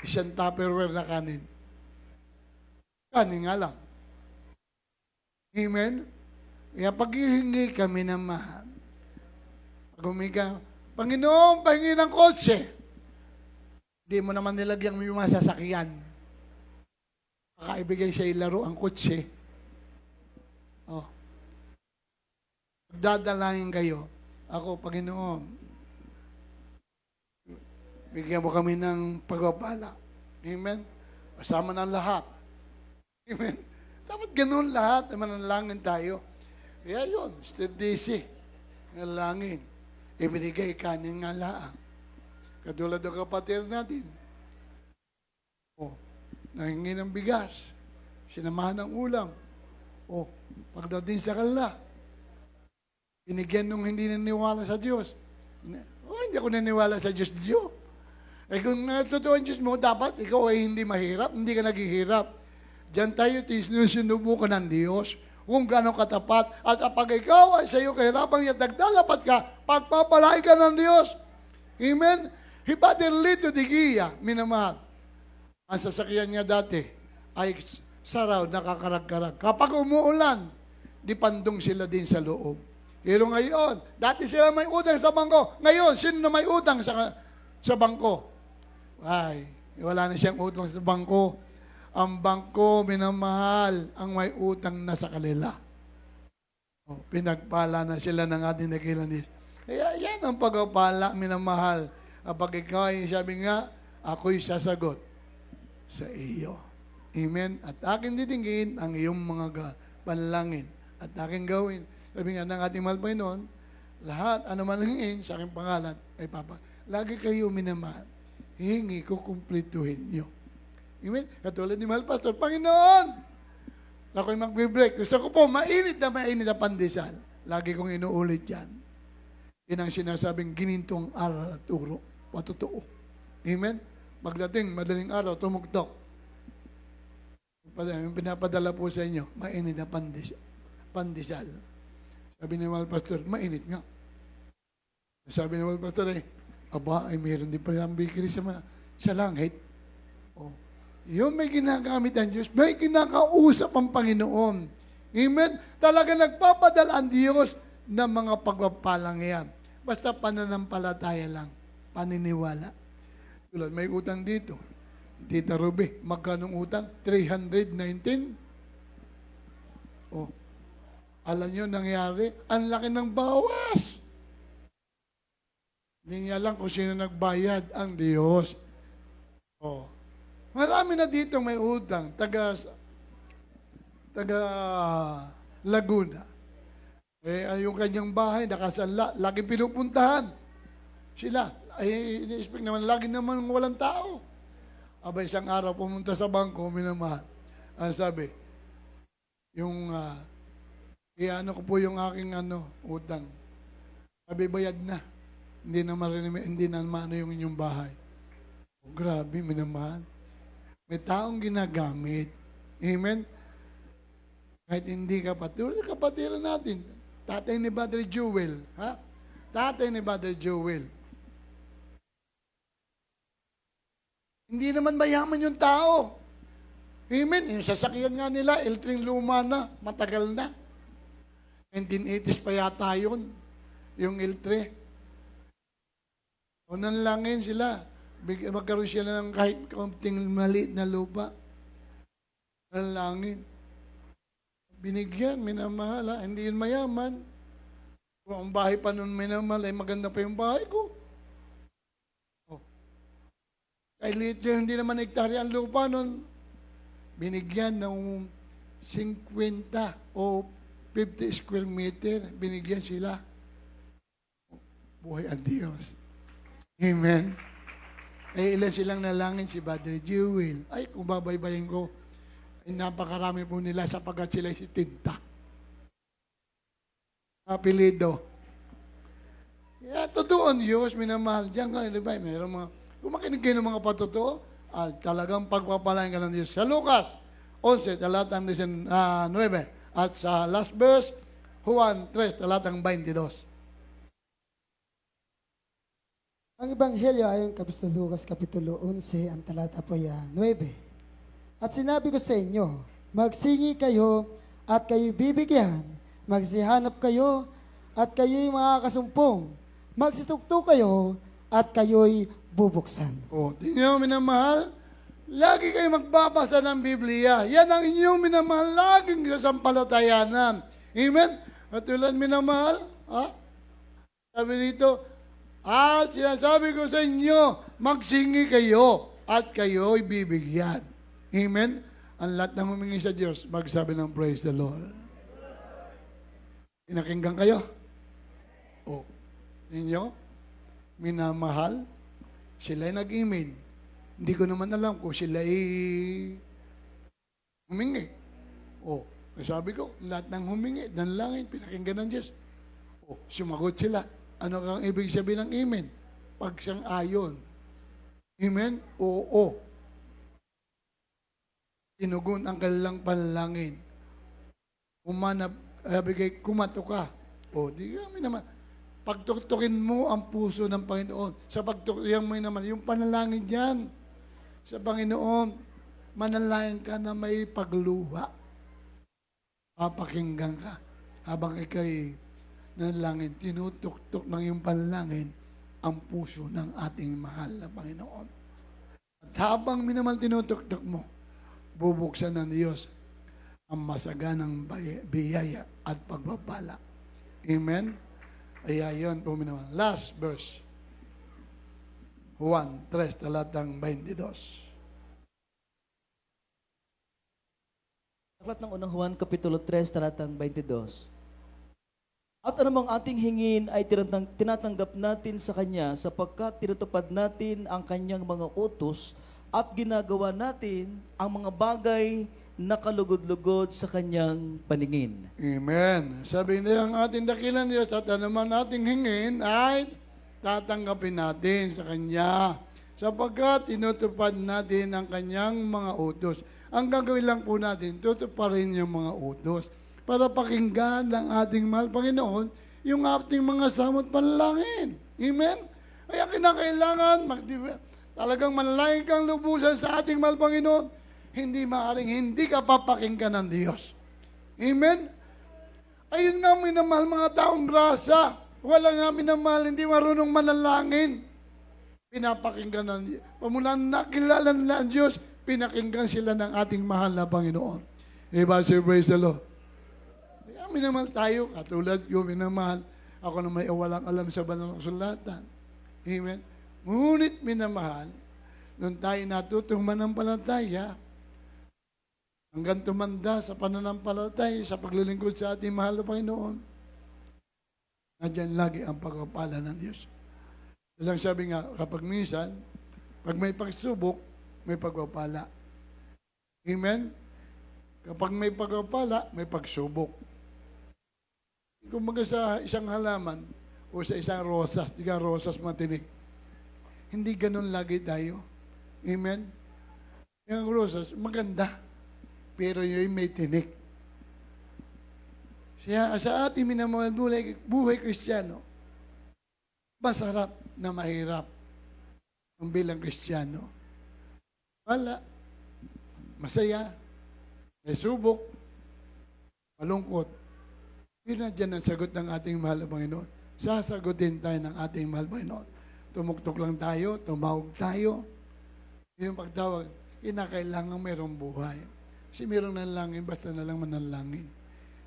isang Tupperware na kanin. Kanin nga lang. Amen? Kaya paghihingi kami ng mahal, pag humiga, Panginoon, pahingi ng kotse. Hindi mo naman nilagyan mo yung mga sasakyan. Kakaibigay siya ilaro ang kotse. Oh. Dadalangin kayo. Ako, Panginoon, bigyan mo kami ng pagpapala. Amen? Kasama ng lahat. Amen? Dapat ganun lahat. Manalangin tayo. Kaya yun, Steve DC. Manalangin. Ibinigay kanin nga laang. Katulad ng kapatid natin. O, nahingi ng bigas. Sinamahan ng ulam. O, pagdating sa kanila, binigyan nung hindi naniwala sa Diyos. Hindi ako naniwala sa Diyos. Eh kung totoo ang Diyos mo, dapat ikaw ay hindi mahirap, hindi ka naghihirap. Diyan tayo sinusubukan ng Diyos kung gano'ng katapat. At kapag ikaw ay sa iyo kahirapang yatagdalapat ka, pagpapalay ka ng Diyos. Amen? Hipadirlito di giya, minamahal. Ang sasakyan niya dati ay saraw, nakakarag-karag. Kapag umuulan, di pandong sila din sa loob. Pero ngayon, dati sila may utang sa bangko. Ngayon, sino na may utang sa bangko? Ay, wala na siyang utang sa bangko. Ang bangko, minamahal, ang may utang na sa kanila. O, pinagpala na sila ng ating nakilanis. Kaya yan ang pagpapala, minamahal. Kapag ikaw ay sabi nga, ako'y sasagot sa iyo. Amen? At aking titingin ang iyong mga panalangin. At aking gawin. Sabi nga ng ating mahal Panginoon, lahat, ano man hingin sa aking pangalan, ay Papa. Lagi kayo minamahal. Hihingi ko, kumplituhin niyo. Amen? Katulad ni mahal Pastor, Panginoon, ako'y magbe-break. Gusto ko po, mainit na pandesal. Lagi kong inuulit yan. Yan ang sinasabing ginintong aral at turo. Patotoo. Amen? Magdating, madaling araw, tumugtok. Pinapadala po sa inyo, mainit na pandesal. Sabi ni mahal Pastor, mainit nga. Sabi ni mahal Pastor, aba, ay mayroon din pa yung bakery sa langit. Oh. Yun may ginagamit ang Diyos, may kinakausap ang Panginoon. Amen? Talaga nagpapadala ang Diyos ng mga pagpapalang yan. Basta pananampalataya lang, paniniwala. Tulad, may utang dito. Tita Ruby, magkanong utang? 319? Oh. Alam nyo, nangyari, ang laki ng bawas. Hindi niya lang kung sino nagbayad, ang Diyos. Oh. Marami na dito may utang, taga Laguna. Yung kanyang bahay, nakasala, lagi pinupuntahan. Sila, ini-expect naman, lagi naman walang tao. Aba, isang araw, pumunta sa bangko, minamahal. Ang sabi, ano ko po yung aking utang. Sabi, bayad na. Hindi na maano yung inyong bahay. Oh, grabe, minamahal. May taong ginagamit. Amen? Kahit hindi kapatiran natin. Tatay ni Brother Jewel. Ha? Tatay ni Brother Jewel. Hindi naman mayaman yung tao. Amen? Yung sasakyan nga nila, L3 luma na, matagal na. 1980s pa yata yun. Yung L3. Unang langin sila. Magkaroon sila ng kahit kaunting maliit na lupa. Nalangin. Binigyan, minamahal. Ha? Hindi yun mayaman. Kung ang bahay pa nun minamahal, ay maganda pa yung bahay ko. Oh. Kahit liit yun, hindi naman hektarya ang lupa nun. Binigyan ng 50 o 50 square meter, binigyan sila. Buhay ang Diyos. Amen. Ay ilan silang nalangin si Padre Jewel. Ay, kung babaybayin ko, ay napakarami po nila sapagkat sila si Tinta. Apelido. Yeah, totoo ang Diyos, minamahal. Diyan ka, di ba? Mayroong mga, kung makinig kayo ng mga patotoo, talagang pagpapalain ka ng Diyos. Sa Lucas 11, talatang 9, at sa last verse, Juan 3, talatang 22. Ang Ebanghelyo ayon kay Apostol Lucas, Kapitulo 11, ang talata po yan, 9. At sinabi ko sa inyo, magsingi kayo at kayo'y bibigyan, magsihanap kayo at kayo'y makakasumpong, magsitukto kayo at kayo'y bubuksan. O, tingnan mo, minamahal, lagi kayo magbabasa ng Biblia. Yan ang inyong minamahal, laging sasampalatayanan. Amen? At tulad minamahal, sabi dito, at sinasabi ko sa inyo, magsingi kayo at kayo'y bibigyan. Amen? Ang lahat ng humingi sa Diyos, magsabi ng praise the Lord. Pinakinggan kayo? O, ninyo, minamahal, sila'y nag-email. Hindi ko naman alam kung sila'y humingi. O, sabi ko, lahat ng humingi, nanlangin, pinakinggan ng Diyos. O, sumagot sila. Ano kang ibig sabihin ng amen? Pagsang-ayon. Amen? Oo. Tinugon ang kanilang panalangin. Kumato ka. O, di kami naman. Pagtuktukin mo ang puso ng Panginoon. Sa pagtuktukin mo naman, yung panalangin dyan. Sa Panginoon, manalangin ka na may pagluha. Papakinggan ka. Habang ikay nanalangin, tinutuktok ng iyong panalangin ang puso ng ating mahal na Panginoon. At habang minamahal tinutuktok mo, bubuksan ng Diyos ang masaganang biyaya at pagpapala. Amen? Ay ayon po minamahal. Last verse. Juan 3, talatang 22. Aklat ng unang Juan, Kapitulo 3, talatang 22. At anumang ating hingin ay tinatanggap natin sa Kanya sapagkat tinutupad natin ang Kanyang mga utos at ginagawa natin ang mga bagay na kalugod-lugod sa Kanyang paningin. Amen. Sabi niya ang ating dakilang Diyos at anuman ating hingin ay tatanggapin natin sa Kanya sapagkat tinutupad natin ang Kanyang mga utos. Ang gagawin lang po natin, tutuparin yung mga utos para pakinggan ng ating mahal Panginoon yung ating mga samot panalangin. Amen? Kaya kinakailangan talagang manalangin kang lubusan sa ating mahal Panginoon. Hindi maaaring hindi ka papakinggan ng Diyos. Amen? Ayun nga minamahal mga taong grasa. Wala nga minamahal, hindi marunong manalangin. Pinapakinggan ng Diyos. Pamulan nakilala nila ang Diyos, pinakinggan sila ng ating mahal na Panginoon. Diba, sir, praise the Lord. Kaya minamahal tayo, katulad ko, minamahal. Ako na may walang alam sa banal na kasulatan. Amen? Ngunit minamahal, nung tayo natutong manampalataya, hanggang tumanda sa pananampalataya, sa paglilingkod sa ating mahal na Panginoon, nandiyan lagi ang pagpapala ng Diyos. Dalang sabi nga, kapag minsan, pag may pagsubok, may pagpapala. Amen? Kapag may pagpapala, may pagsubok. Kung maga sa isang halaman o sa isang rosas, diga rosas matinik, hindi ganun lagi tayo. Amen? Yung rosas, maganda, pero yun may tinik. Kaya sa ating minamahal buhay Kristiyano, masarap na mahirap ang bilang Kristiyano. Wala, masaya, may subok, malungkot. Yun na dyan ang sagot ng ating mahal na Panginoon. Sasagutin tayo ng ating mahal na Panginoon. Tumuktok lang tayo, tumawag tayo. Yung pagtawag, kinakailangan mayroong buhay. Kasi mayroong nanalangin, basta na lang manalangin.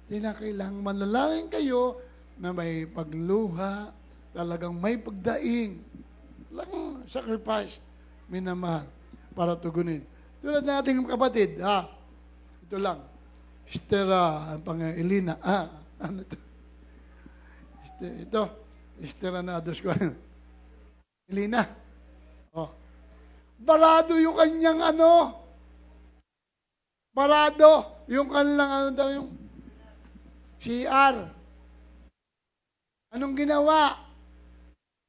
Kinakailangan manalangin kayo na may pagluha, talagang may pagdaing, lang sacrifice, minamahal, para tugunin. Tulad ng ating kapatid, ito lang, Estera, ang Elina. Ano ito? Ito, Estera na dos ko. Elina. Oh. Barado yung kanyang barado yung kanilang yung CR. Anong ginawa?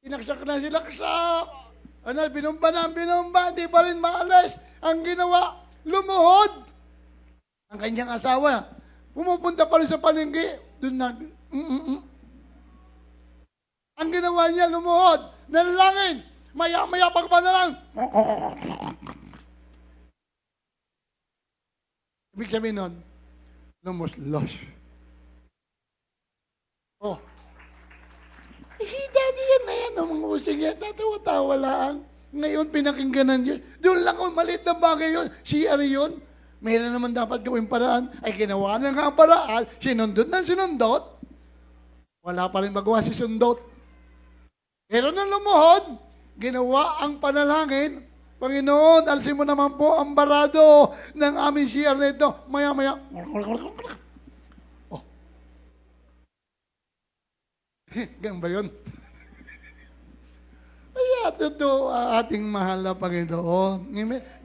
Sinaksak na silaksak. Binomba, di pa rin maalis. Ang ginawa, lumuhod. Ang kanyang asawa, pumupunta pa rin sa palengke. Doon na, Ang ginawa niya, lumuhod. Nanalangin. Maya-maya pagpanalang. Ibig sabihin nun, lumuslos. Oh. Si daddy yan na yan, mga using yan, tatawa-tawa lang. Ngayon, pinakingganan niya. Doon lang kung maliit na bagay yun. CR yun. Mayroon naman dapat gawin paraan. Ay, ginawa na nga ang paraan. Sinundot. Wala pa rin magawa si sundot. Pero nang lumuhod, ginawa ang panalangin. Panginoon, alsin mo naman po ang barado ng aming CR na ito. Maya-maya. Oh. Ganun ba yun? Kaya totoo ating mahal na Panginoon.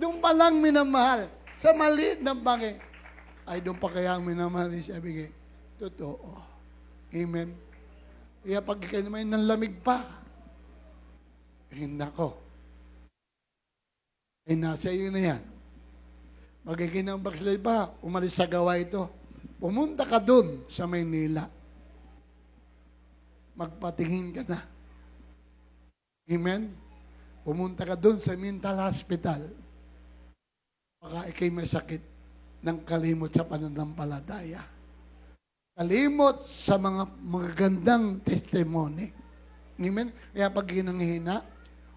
Doon pa lang minamahal. Sa maliit na bagay. Ay, doon pa kaya ang minamahal ni siya bigay. Totoo. Amen. Kaya pag kayo naman nanlamig pa, nako. Ay, nasa iyo na yan. Magiging ang backslide pa, umalis sa gawa ito. Pumunta ka doon sa Maynila. Magpatingin ka na. Amen? Pumunta ka doon sa mental hospital. Baka ikay may sakit ng kalimot sa pananampalataya. Kalimot sa mga magagandang testimony. Amen? Kaya pag ginanghina,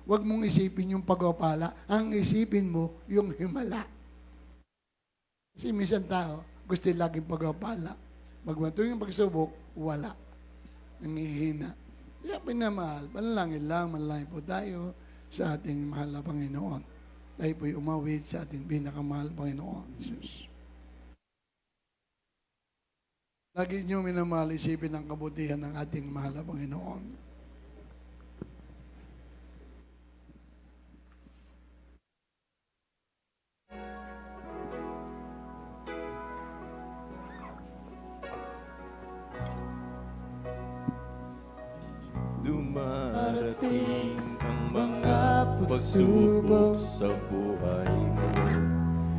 huwag mong isipin yung pagpapala. Ang isipin mo, yung himala. Kasi minsan tao, gusto laging pagpapala. Magbanto yung pagsubok, wala. Nangihina. Kaya pinamahal, manalangin lang, manalangin po tayo sa ating mahal na Panginoon. Tayo po'y umawit sa ating pinakamahal Panginoon, Jesus. Lagi niyo minamahal, isipin ang kabutihan ng ating mahal na Panginoon. Dumarating ang mga pagsubok sa buhay mo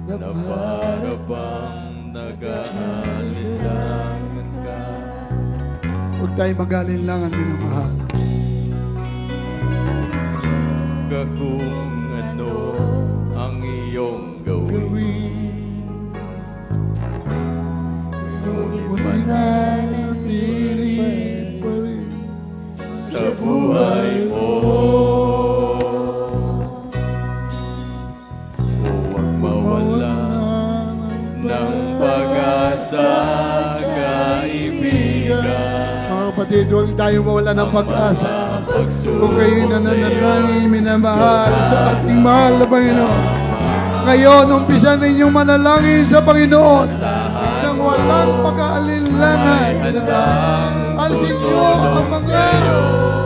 na para bang nag-aalilangan ka. Huwag tayo mag-alinlangan, minamahal. Kung ano ang iyong gawin, ngunit mananatili pa rin sa buhay mo. Huwag mawala ng pag-asa, kaibigan. Mga kapatid, huwag tayo mawala ng pag-asa. Kung kayo nananalangin, minamahal sa ating mahal na Panginoon. Ngayon, umpisa ninyong manalangin sa Panginoon nang walang pag-aalinlangan. Alsin niyo ang mga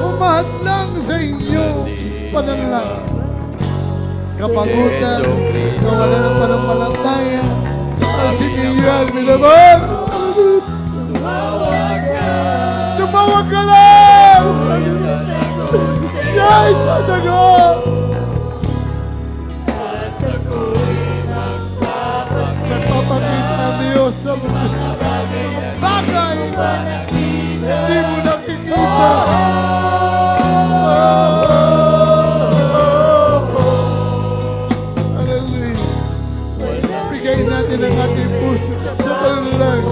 umahadlang sa inyo panalangin. Kapagutan, kawala ng panampalataya, alsin niyo yan, minamahal. Tumawag ka lang! Siya ay sasagot! Nagpapakita ang Diyos sa mga bagay hindi mo nakikita. Hallelujah. Bigay natin ang ating puso sa panalangin.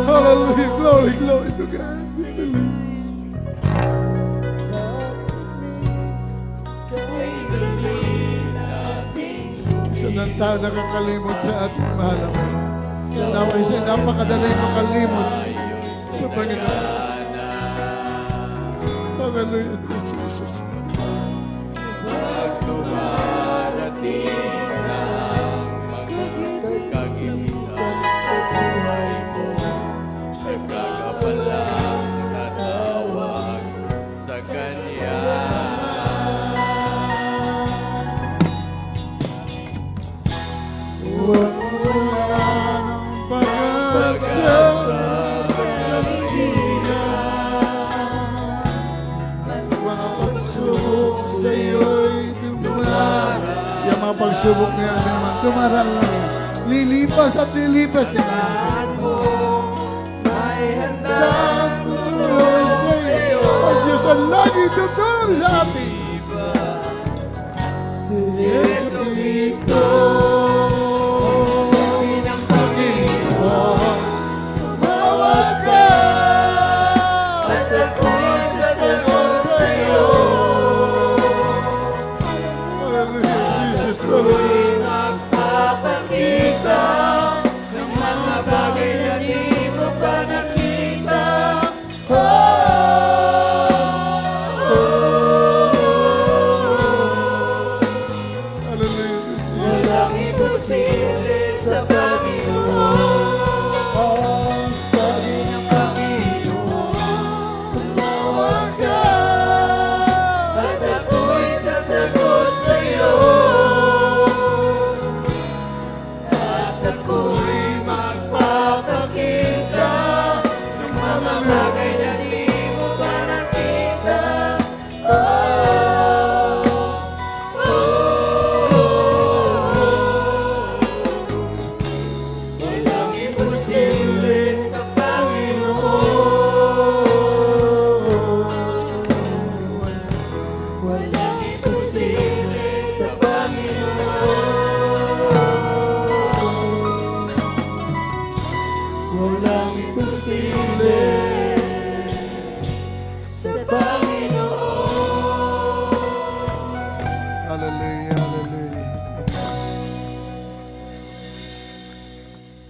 Hallelujah. Glory, glory to God. Isa ng tao nakakalimot sa ating mahal na Panginoon. Nawa siya napakadaling makalimot sa Panginoon. Hallelujah to Jesus. Pag dumarating ang mga kagisnan sa buhay Mga pagsubok sa iyo'y dumara. Yung mga pagsubok na yan, naman, dumaral lang yan. Lilipas at lilipas yan. Dahil tutuloy sa iyo. Ang Diyos ang lagi tutuloy sa atin. Si Yesu Cristo. Sabi ng Panginoon, tumawag ka. At ako'y sasagot sa iyo. Hallelujah, Jesus. Hallelujah. Magpapakita ng mga bagay na di mo pa nakita. Hallelujah, Jesus. Walang imposible sa Panginoon. Sabi ng Panginoon, tumawag ka. At ako'y sasagot sa iyo. At ako'y magpapakita ng mga bagay na di mo pa nakita. Walang imposible sa Panginoon. Walang imposible sa Panginoon. Walang imposible sa Panginoon. Hallelujah, hallelujah.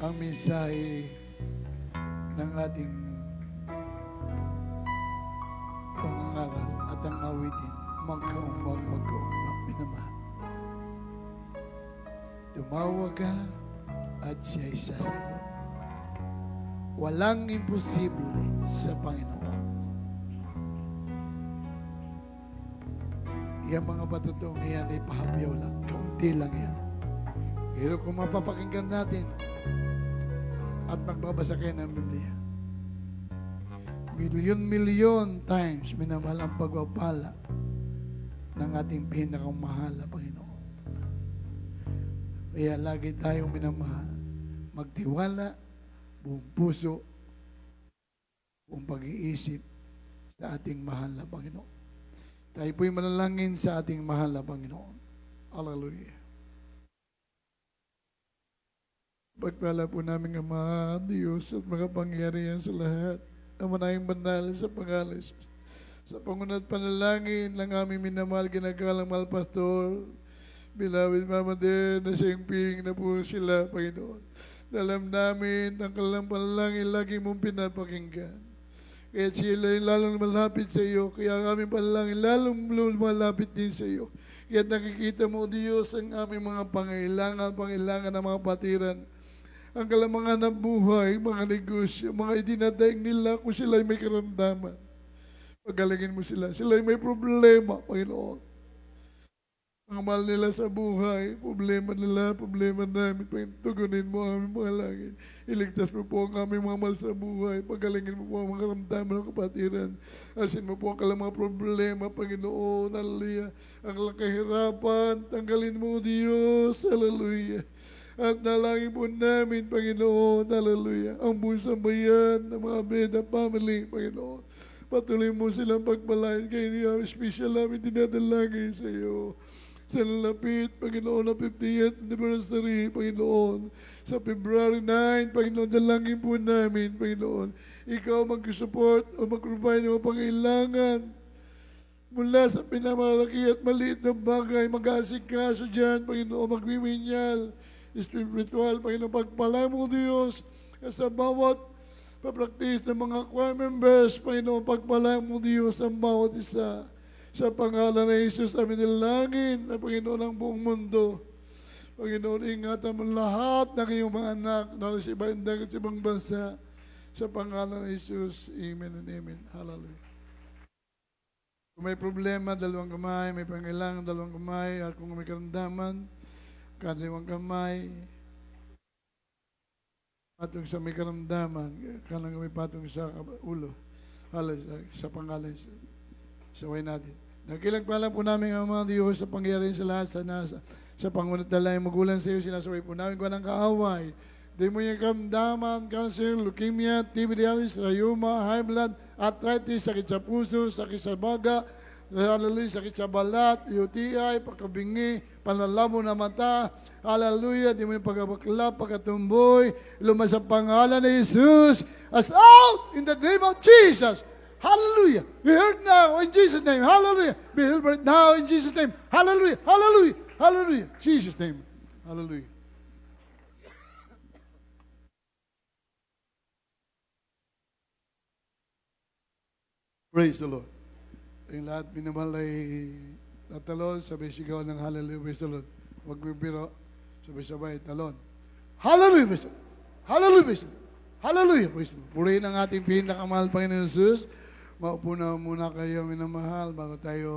Ang mensahe ng ating pangangaral at ang awitin, magkaumang minamahal. Tumawag ka at siya'y sasagot. Walang imposible sa Panginoon. Yung mga patutong yan ay pahapyaw lang. Kaunti lang yan. Pero kung mapapakinggan natin at magbabasa kayo ng Biblia, milyon times minamahal ang pagpapala ng ating pinakamahal na Panginoon. Kaya lagi tayong minamahal. Magtiwala, buong puso, buong pag-iisip sa ating mahal na Panginoon. Tayo po'y manalangin sa ating mahal na Panginoon. Hallelujah. Pagpala po namin Ama, Diyos at mga pangyarihan sa lahat. Ang manayang banal sa pangalan Jesus. Sa pangunat panalangin ng aming minamahal ginagalang mahal pastor, Beloved Mama Den, na siyang piling na po sila, Panginoon. Alam namin ang kanilang panalangin lagi mong pinapakinggan. Kaya sila ay lalong malapit sa iyo. Kaya ang aming panalangin lalong malapit din sa iyo. Kaya nakikita mo, Diyos, ang aming mga pangailangan ng mga patiran. Ang kalamangan ng buhay, mga negosyo, mga idinadaing nila kung sila ay may karamdaman. Pagalingin mo sila. Sila ay may problema, Panginoon. Ang mahal nila sa buhay, problema nila, problema namin. Panginoon, tugunin mo ang aming mga langit. Iligtas mo po ang aming mga mahal sa buhay. Pagalingin mo po ang mga karamdaman ng kapatiran. Asin mo po ang kalang mga problema, Panginoon. Hallelujah. Ang kahirapan, tanggalin mo, Diyos. Hallelujah. At nalangin po namin, Panginoon. Hallelujah. Ang buong sambayan ng mga Beda family, Panginoon. Patuloy mo silang pagpalain kayo niya. Special namin dinadalangin sa iyo. Sa lalapit, Panginoon, na 50th anniversary, Panginoon. Sa February 9, Panginoon, dalangin po namin, Panginoon. Ikaw mag-support o mag-provide ng pangailangan mula sa pinamalaki at maliit na bagay, mag-aasikaso dyan, Panginoon, magmiminyal, spiritual, Panginoon, pagpala mo, Diyos, sa bawat papraktis ng mga choir members, Panginoon, pagpala mo, Diyos, ang bawat isa. Sa pangalan ng Jesus, amin nilangin na Panginoon ng buong mundo. Panginoon, ingatan mo lahat ng iyong mga anak na sa ibang dagat sa ibang bansa. Sa pangalan ng Jesus, amen and amen. Hallelujah. Kung may problema, dalawang kamay. May pangailangan, dalawang kamay. At kung may karamdaman, kaliwang kamay. patong sa may karamdaman, kanang may patong sa ulo, halos sa pangalan sa way natin. Nakilang pala po namin ang mga Diyos sa pangyarihan sa lahat sa pangunat na lang magulang sa iyo, sinasaway po namin ko ng kaaway. Di mo yung karamdaman, cancer, leukemia, TB, diabetes, rheuma, high blood, arthritis, sakit sa puso, sakit sa baga, hallelujah, sakit sa balat, UTI, pagkabingi, panlalabo na mata, hallelujah, di mo yung pagkabakla, pagkatumboy, lumasa sa pangalan ni Jesus, as out in the name of Jesus. Hallelujah. Be heard now in Jesus' name. Hallelujah. Be heard now in Jesus' name. Hallelujah. Hallelujah. Hallelujah. Jesus' name. Hallelujah. Praise the Lord. Yung lahat minamahal ay tatalon, sabay sigaw ng hallelujah, praise the Lord. Huwag bibiro, sabay-sabay talon. Hallelujah, praise the Lord. Hallelujah, praise the Lord. Hallelujah, praise the Lord. Purihin ang ating pinakamahal Panginoon Jesus. Maupo na muna kayo minamahal bago tayo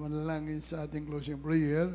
manalangin sa ating closing prayer.